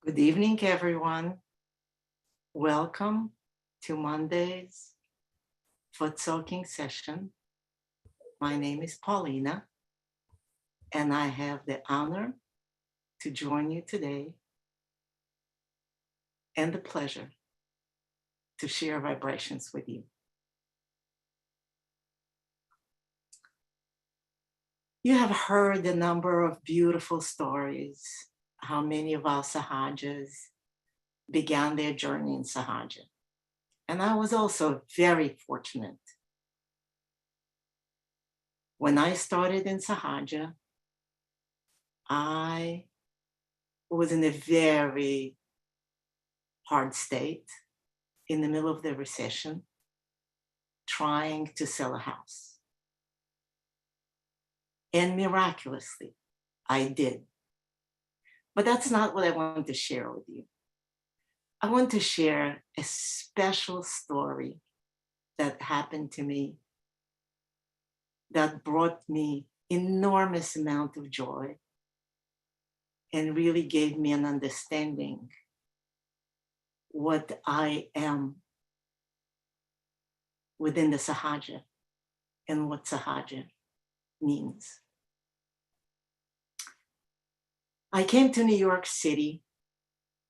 Good evening, everyone. Welcome to Monday's Footsoaking session. My name is Paulina, and I have the honor to join you today and the pleasure to share vibrations with you. You have heard a number of beautiful stories, how many of our Sahajas began their journey in Sahaja. And I was also very fortunate. When I started in Sahaja, I was in a very hard state in the middle of the recession, trying to sell a house. And miraculously, I did. But that's not what I want to share with you. I want to share a special story that happened to me that brought me enormous amount of joy and really gave me an understanding what I am within the Sahaja and what Sahaja means. I came to New York City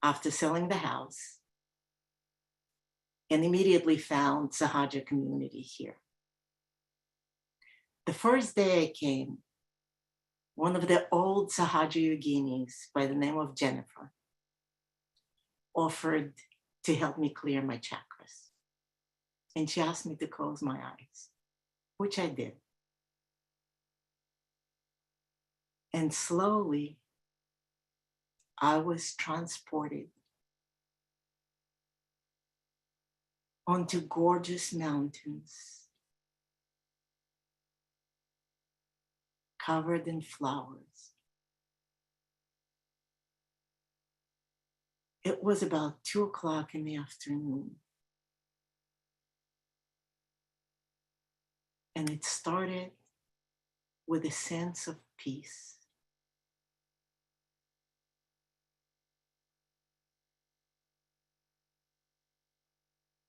after selling the house and immediately found Sahaja community here. The first day I came, one of the old Sahaja yoginis by the name of Jennifer offered to help me clear my chakras. And she asked me to close my eyes, which I did. And slowly, I was transported onto gorgeous mountains covered in flowers. It was about 2:00 in the afternoon. And it started with a sense of peace.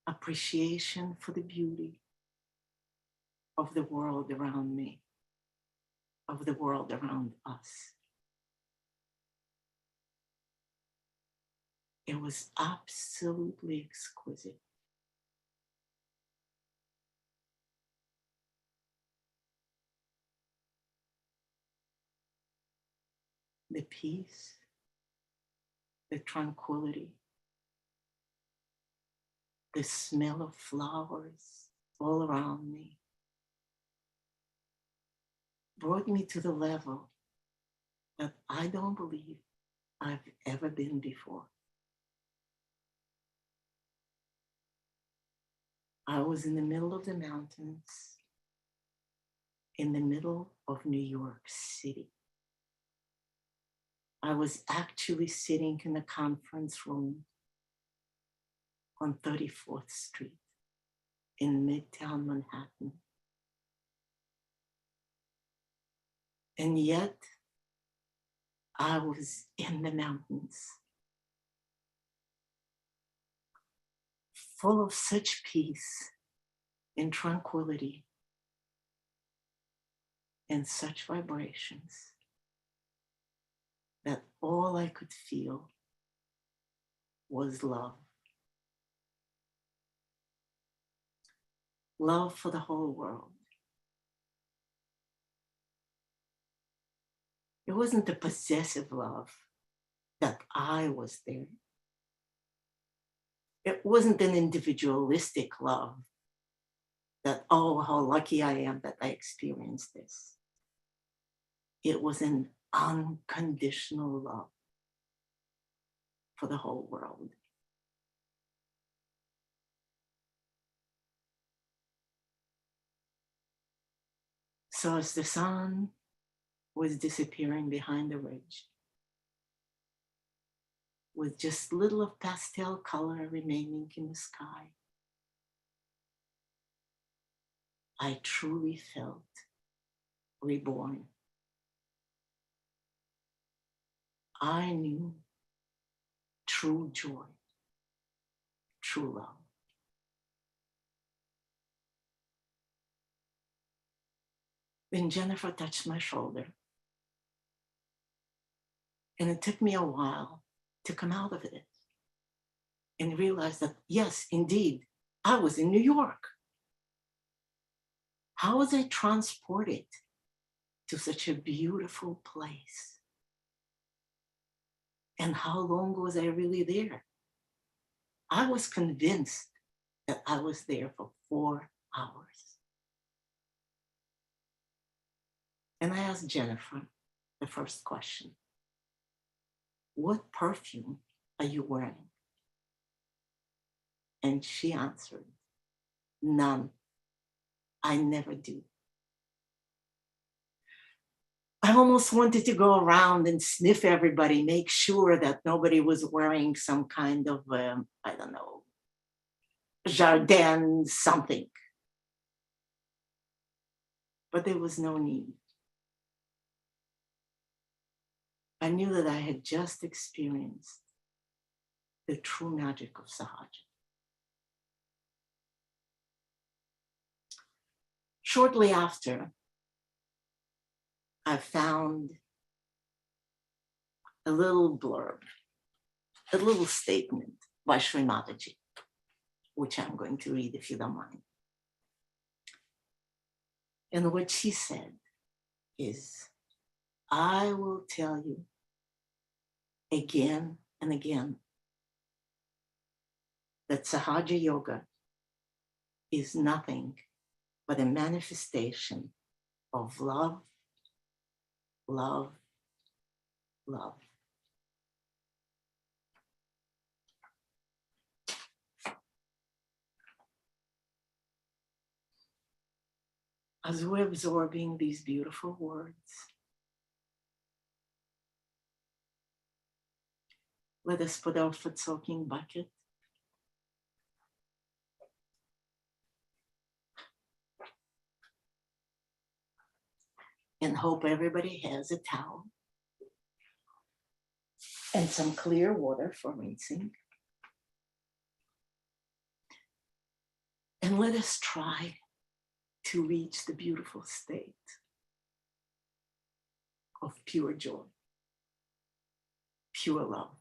Appreciation for the beauty of the world around me, of the world around us. It was absolutely exquisite. The peace, the tranquility, the smell of flowers all around me brought me to the level that I don't believe I've ever been before. I was in the middle of the mountains, in the middle of New York City. I was actually sitting in a conference room on 34th Street in Midtown Manhattan. And yet, I was in the mountains, full of such peace and tranquility and such vibrations that all I could feel was love. Love for the whole world. It wasn't a possessive love that I was there. It wasn't an individualistic love that, oh, how lucky I am that I experienced this. It was an unconditional love for the whole world. So as the sun was disappearing behind the ridge, with just little of pastel color remaining in the sky, I truly felt reborn. I knew true joy, true love. Then Jennifer touched my shoulder. And it took me a while to come out of it and realize that, yes, indeed, I was in New York. How was I transported to such a beautiful place? And how long was I really there? I was convinced that I was there for 4 hours. And I asked Jennifer the first question: what perfume are you wearing? And she answered, none. I never do. I almost wanted to go around and sniff everybody, make sure that nobody was wearing some kind of, I don't know, Jardin something. But there was no need. I knew that I had just experienced the true magic of Sahaja. Shortly after, I found a little blurb, a little statement by Sri Mataji, which I'm going to read if you don't mind. And what she said is, I will tell you again and again that Sahaja Yoga is nothing but a manifestation of love, love, love. As we're absorbing these beautiful words, let us put our foot soaking bucket and hope everybody has a towel and some clear water for rinsing. And let us try to reach the beautiful state of pure joy, pure love,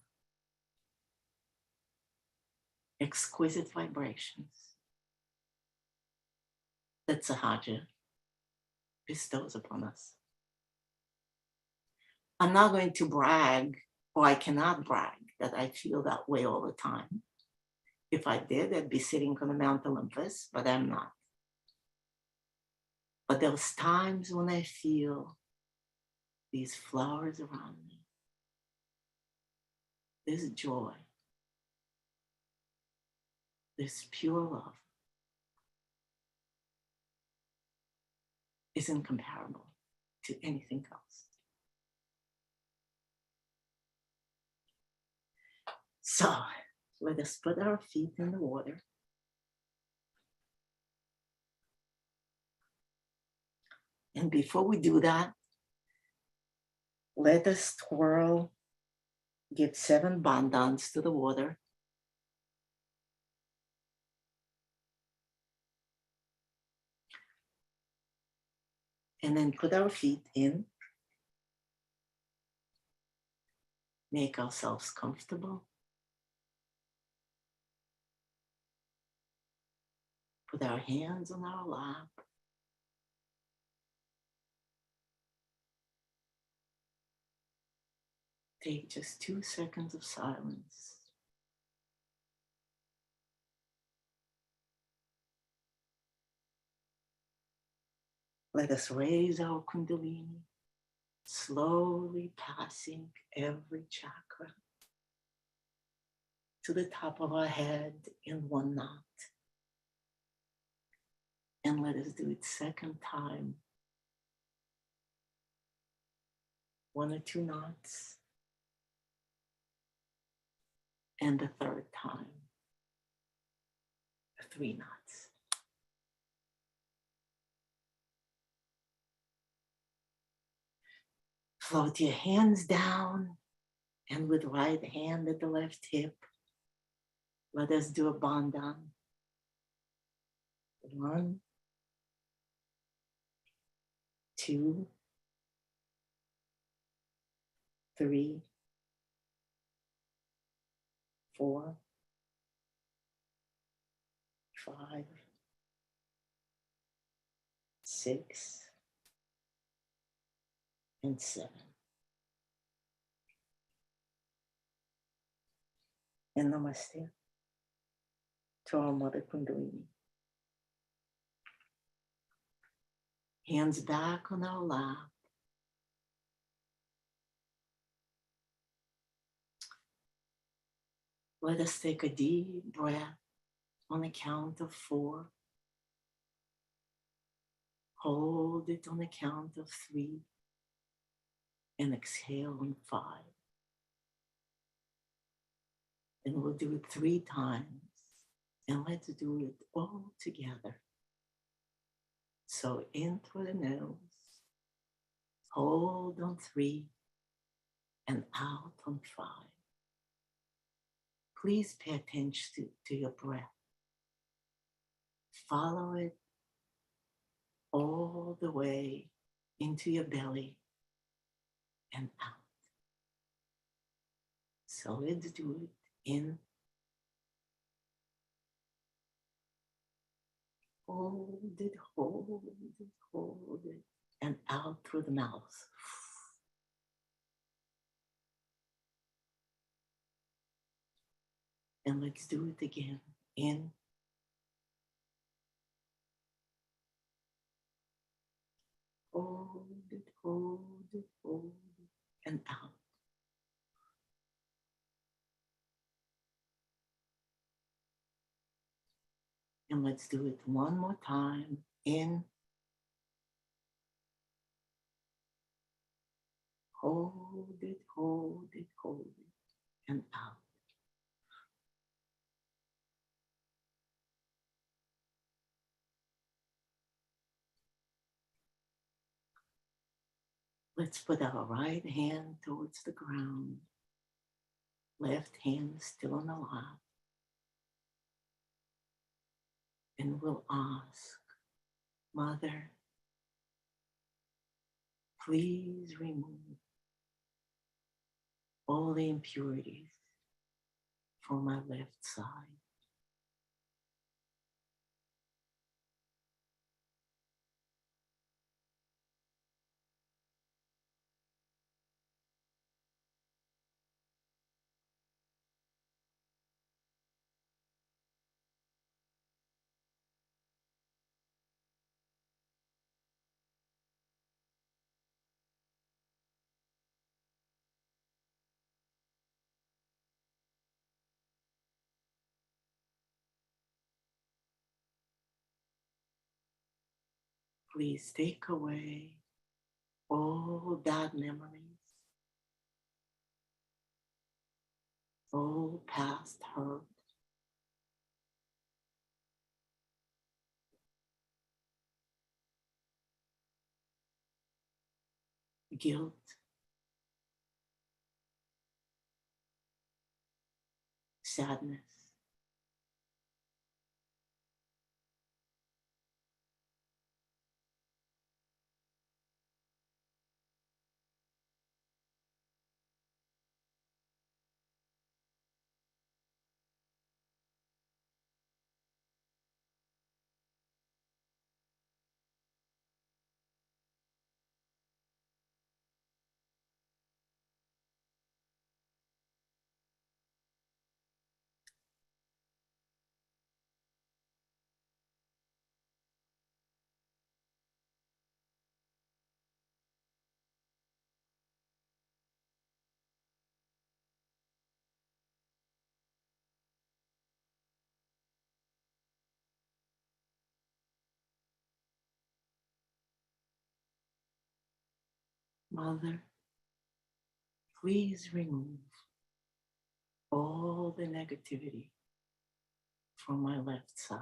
exquisite vibrations that Sahaja bestows upon us. I'm not going to brag, or I cannot brag, that I feel that way all the time. If I did, I'd be sitting on the Mount Olympus, but I'm not. But there's times when I feel these flowers around me, this joy, this pure love is incomparable to anything else. So let us put our feet in the water. And before we do that, let us twirl, give 7 bandhans to the water. And then put our feet in. Make ourselves comfortable. Put our hands on our lap. Take just 2 seconds of silence. Let us raise our Kundalini, slowly passing every chakra to the top of our head in 1 knot. And let us do it second time. 1 or 2 knots. And the third time, 3 knots. Float your hands down And with right hand at the left hip, let us do a bandhan. 1, 2, 3, 4, 5, 6, and 7. And namaste to our Mother Kundalini. Hands back on our lap. Let us take a deep breath on the count of 4. Hold it on the count of 3. And exhale on 5. And we'll do it 3 times. And let's do it all together. So in through the nose, hold on 3, and out on 5. Please pay attention to your breath. Follow it all the way into your belly and out. So let's do it in. Hold it, hold it, hold it, and out through the mouth. And let's do it again. In. Hold it, hold it, hold it, and out. And let's do it one more time. In. Hold it, hold it, hold it, and out. Let's put our right hand towards the ground. Left hand still on the lap. And we'll ask, Mother, please remove all the impurities from my left side. Please take away all bad memories, all past hurt, guilt, sadness, Mother, please remove all the negativity from my left side.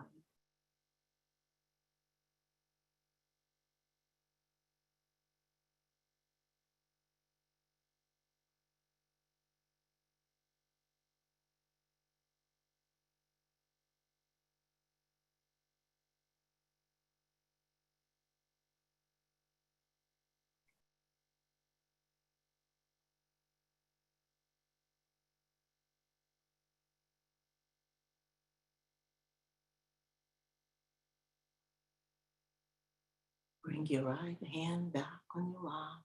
Bring your right hand back on your lap,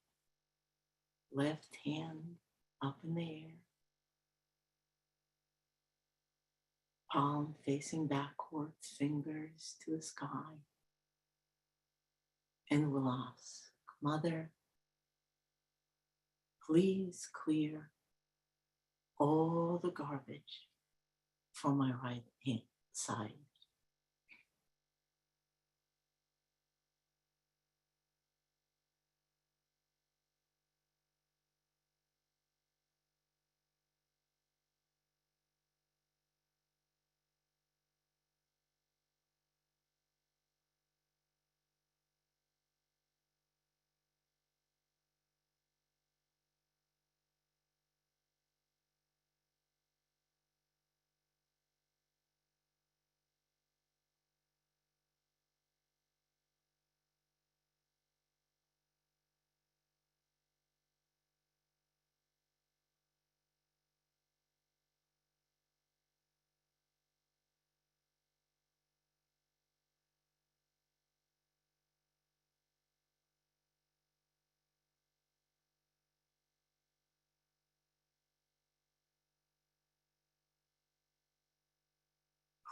left hand up in the air, palm facing backwards, fingers to the sky. And we'll ask, Mother, please clear all the garbage from my right hand side.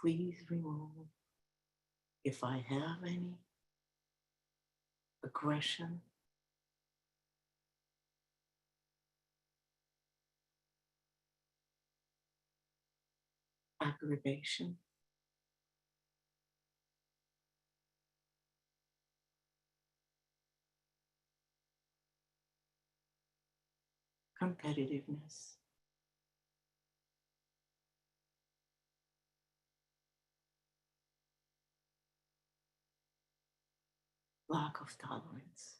Please remove, if I have any, aggression, aggravation, competitiveness, lack of tolerance.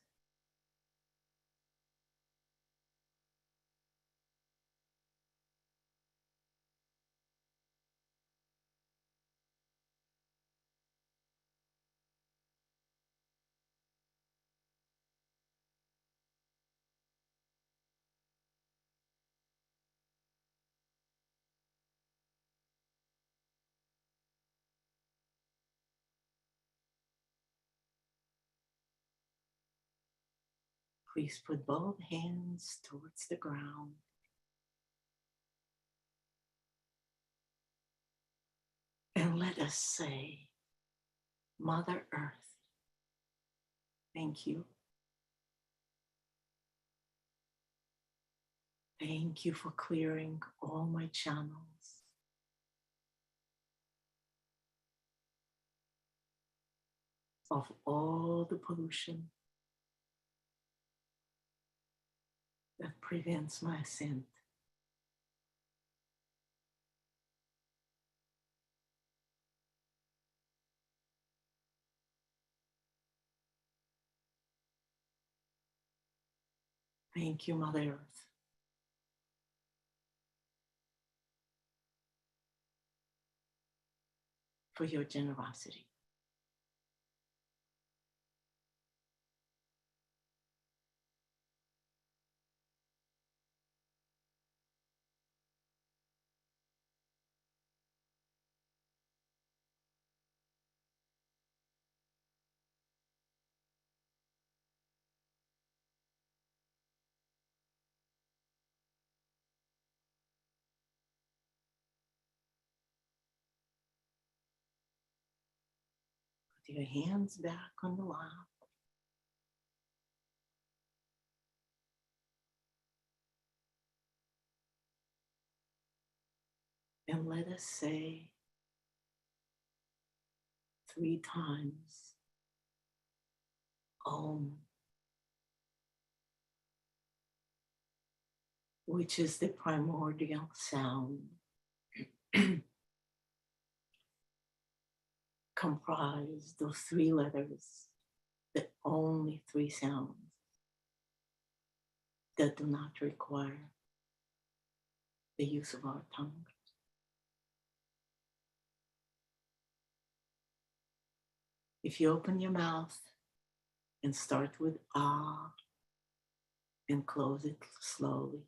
Please put both hands towards the ground and let us say, Mother Earth, thank you. Thank you for clearing all my channels. Of all the pollution that prevents my ascent. Thank you, Mother Earth, for your generosity. Put your hands back on the lap. And let us say 3 times, Om, which is the primordial sound, comprise those 3 letters, the only 3 sounds that do not require the use of our tongue. If you open your mouth and start with ah and close it slowly,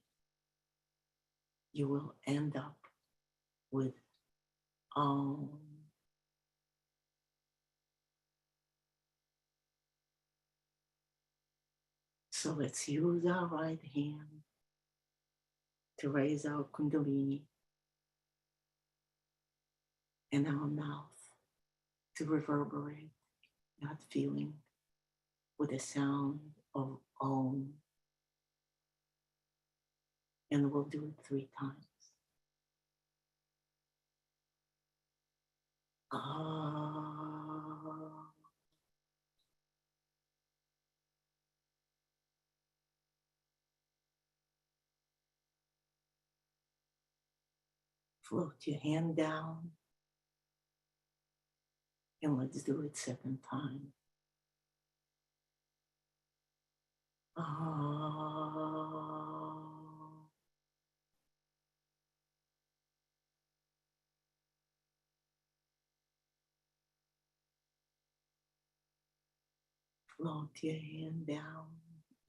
you will end up with om. So let's use our right hand to raise our Kundalini and our mouth to reverberate that feeling with the sound of Om. And we'll do it 3 times. Float your hand down and let's do it 2nd time. Float your hand down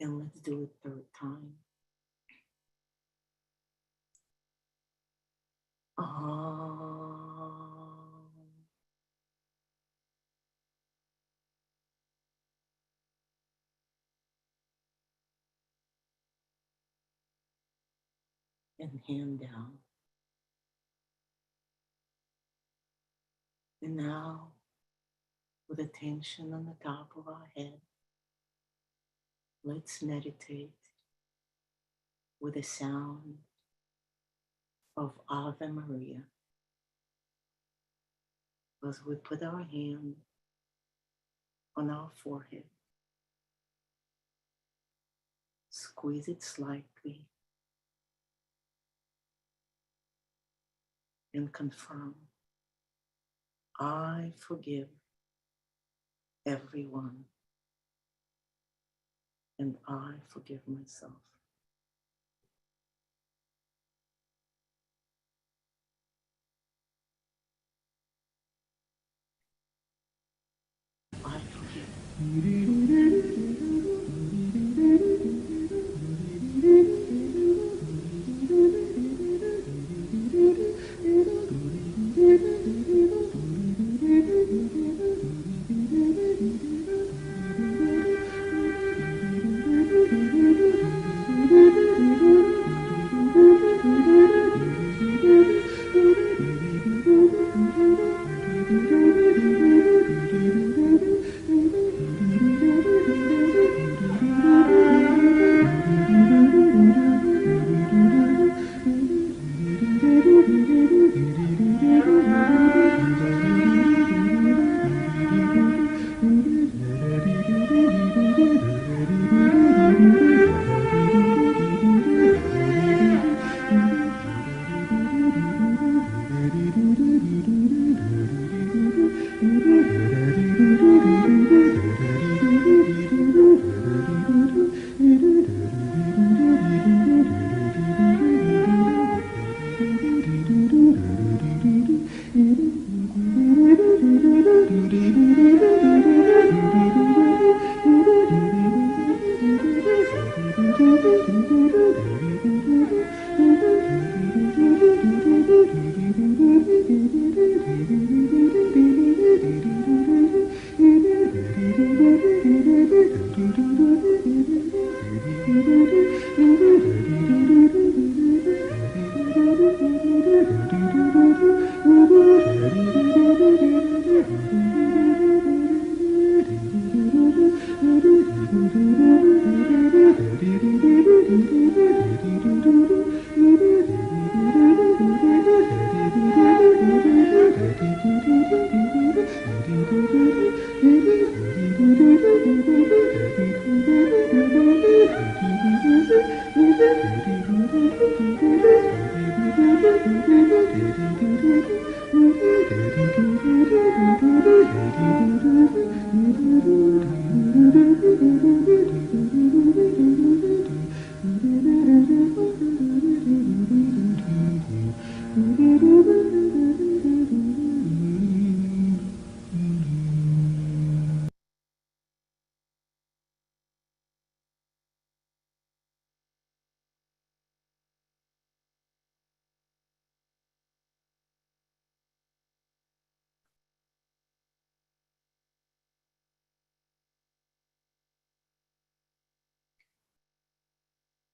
and let's do it 3rd time. And hand down. And now, with attention on the top of our head, let's meditate with the sound of Ave Maria as we put our hand on our forehead. Squeeze it slightly and confirm, I forgive everyone and I forgive myself. I forgive.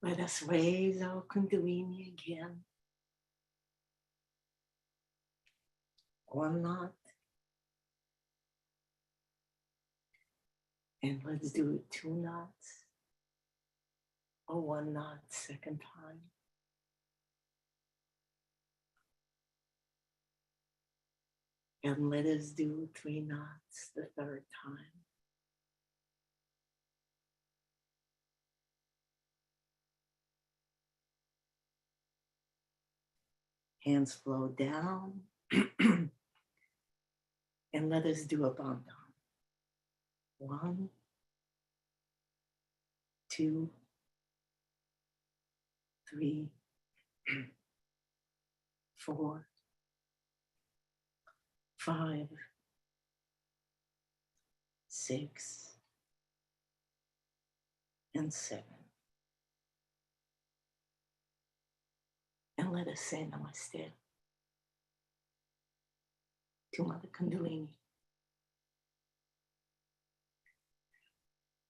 Let us raise our Kundalini again. 1 knot. And let's do it 2 knots or 1 knot second time. And let us do 3 knots the third time. Hands flow down. And let us do a bandhan. 1, 2, 3, 4, 5, 6, and 7. And let us say namaste to Mother Kundalini.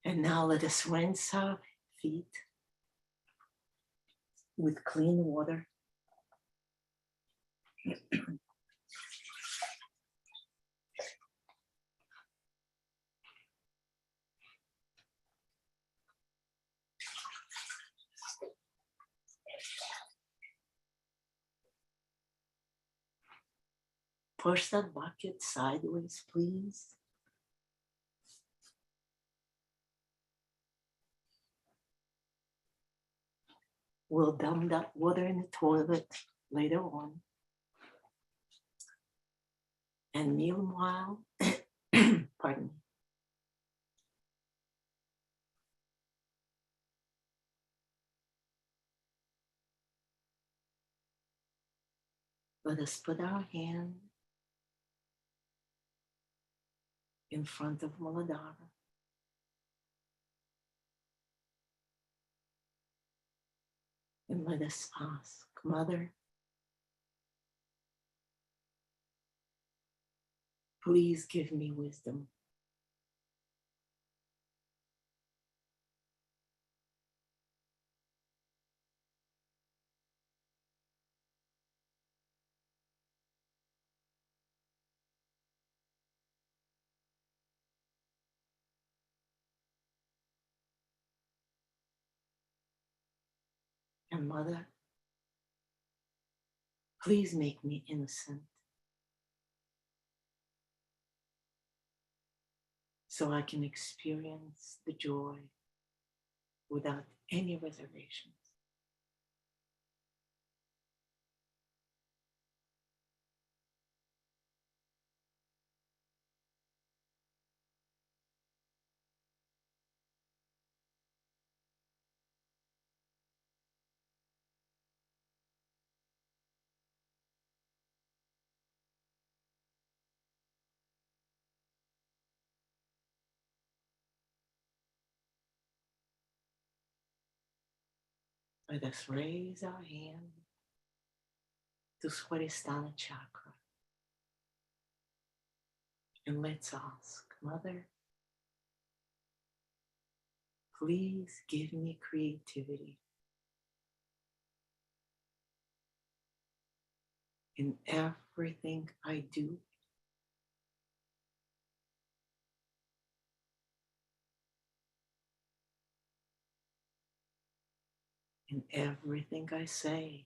And now let us rinse our feet with clean water. Push that bucket sideways, please. We'll dump that water in the toilet later on. And meanwhile, pardon me. Let us put our hand in front of Muladhara. And let us ask, Mother, please give me wisdom. And Mother, please make me innocent so I can experience the joy without any reservations. Let us raise our hand to Swadhisthana chakra. And let's ask, Mother, please give me creativity in everything I do. In everything I say.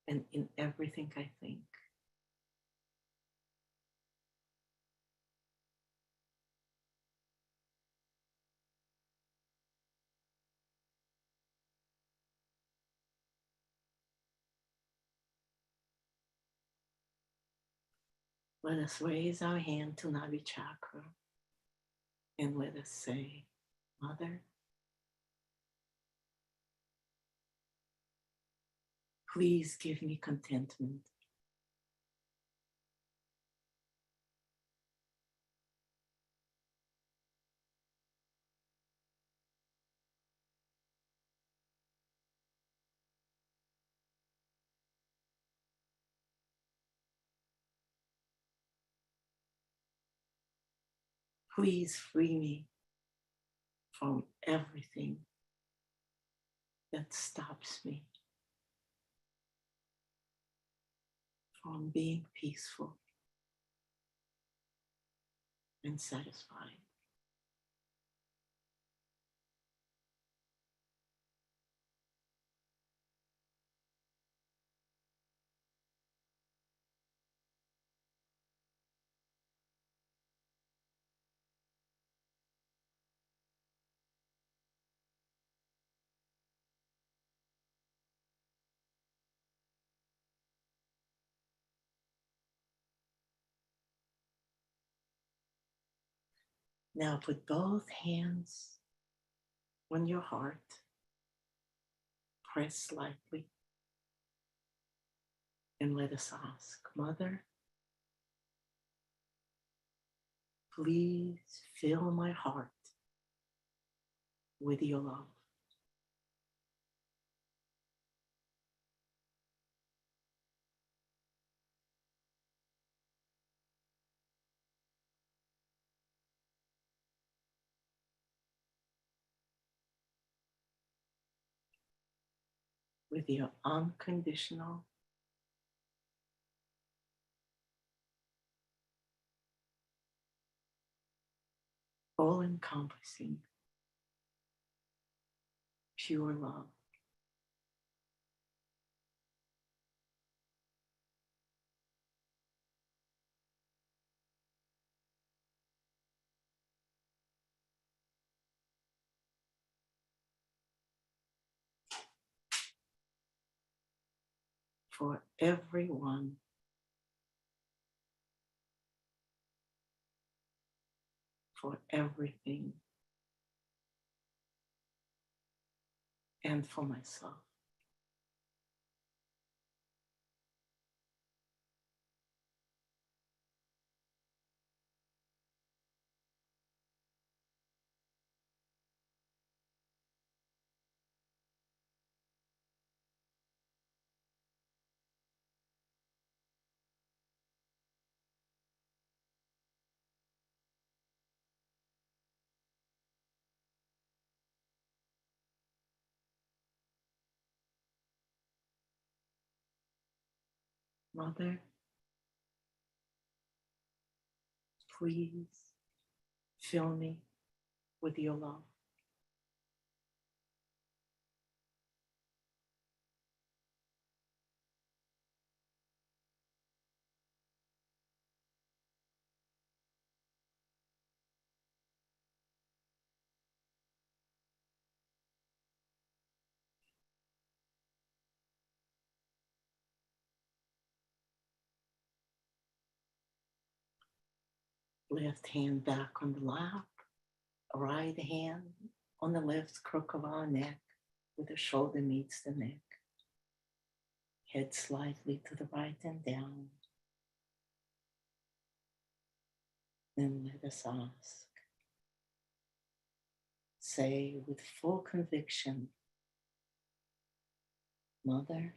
And in everything I think. Let us raise our hand to Navi chakra and let us say, Mother, please give me contentment Please free me from everything that stops me from being peaceful and satisfied. Now put both hands on your heart. Press slightly. And let us ask, Mother, please fill my heart with your love. With your unconditional, all-encompassing, pure love. For everyone, for everything, and for myself. Mother, please fill me with your love. Left hand back on the lap, right hand on the left crook of our neck, with the shoulder meets the neck. Head slightly to the right and down. Then let us ask. Say with full conviction, Mother,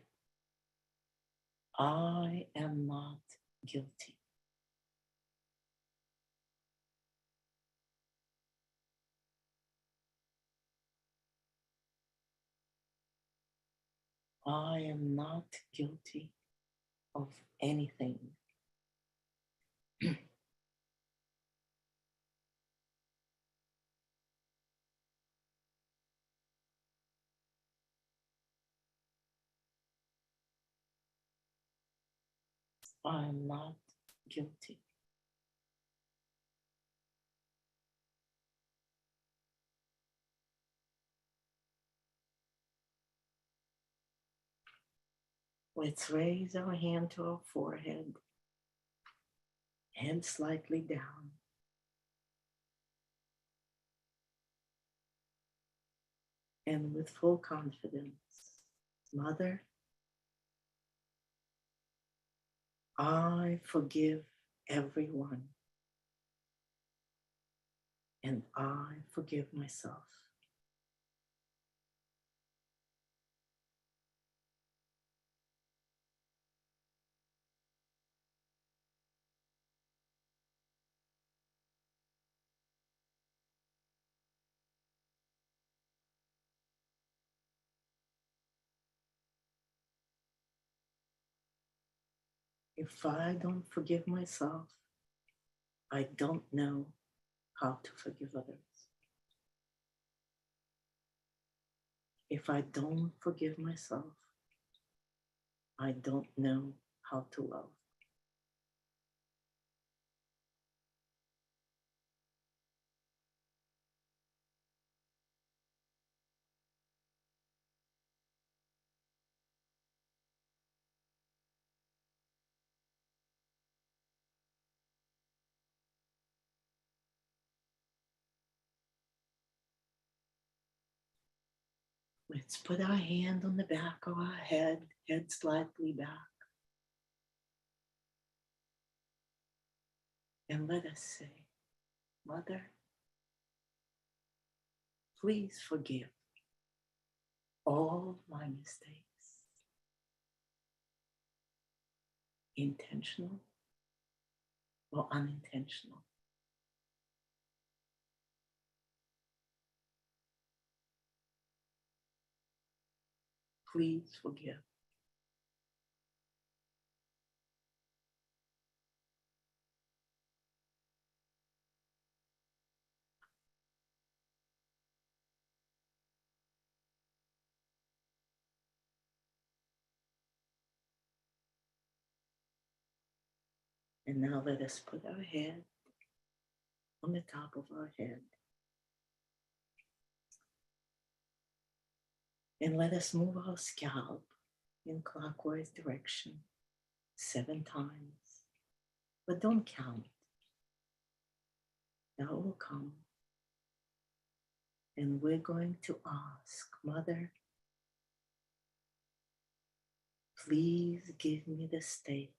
I am not guilty. I am not guilty of anything. I am not guilty. Let's raise our hand to our forehead, head slightly down. And with full confidence, Mother, I forgive everyone, and I forgive myself. If I don't forgive myself, I don't know how to forgive others. If I don't forgive myself, I don't know how to love. Let's put our hand on the back of our head slightly back. And let us say, Mother, please forgive all my mistakes, intentional or unintentional. Please forgive. And now let us put our head on the top of our head. And let us move our scalp in clockwise direction 7 times. But don't count. That will come. And we're going to ask, Mother, please give me the state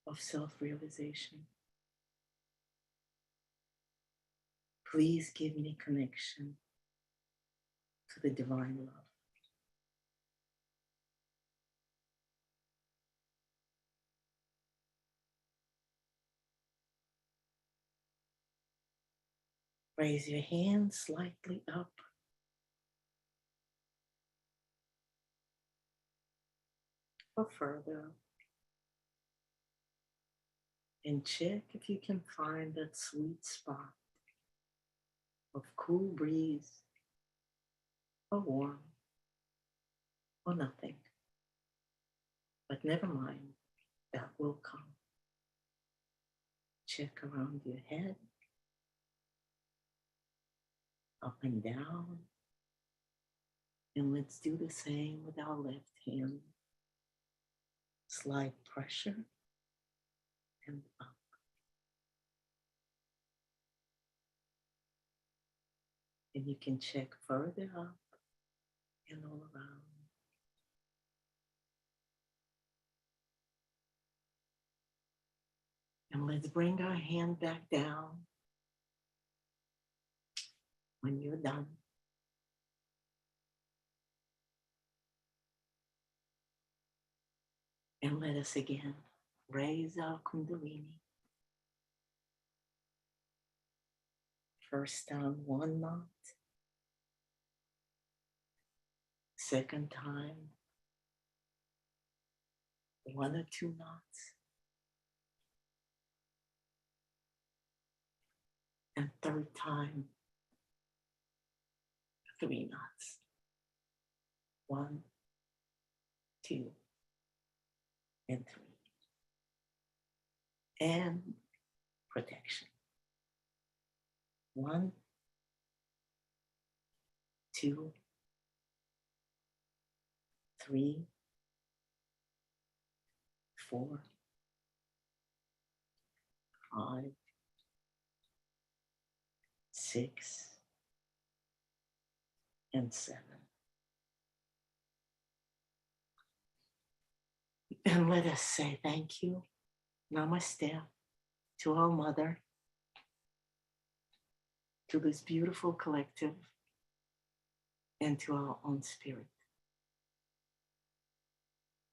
of self-realization. Please give me connection to the divine love. Raise your hand slightly up. Or further. And check if you can find that sweet spot of cool breeze or warm or nothing. But never mind, that will come. Check around your head, up and down. And let's do the same with our left hand. Slight pressure and up. And you can check further up and all around. And let's bring our hand back down when you're done. And let us again raise our Kundalini. First down 1 knot. Second time, 1 or 2 knots. And third time, 3 knots. 1, 2, and 3. And protection. 1, 2, 3, 4, 5, 6, and 7. And let us say thank you, namaste, to our mother, to this beautiful collective, and to our own spirit.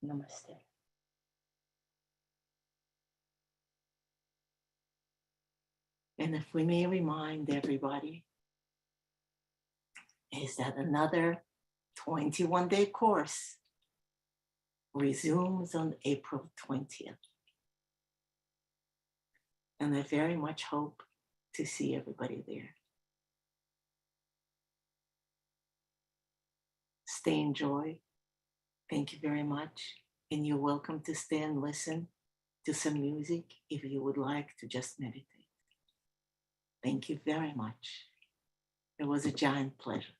Namaste. And if we may remind everybody, is that another 21-day course resumes on April 20th. And I very much hope to see everybody there. Stay in joy. Thank you very much. And you're welcome to stay and listen to some music if you would like to just meditate. Thank you very much. It was a giant pleasure.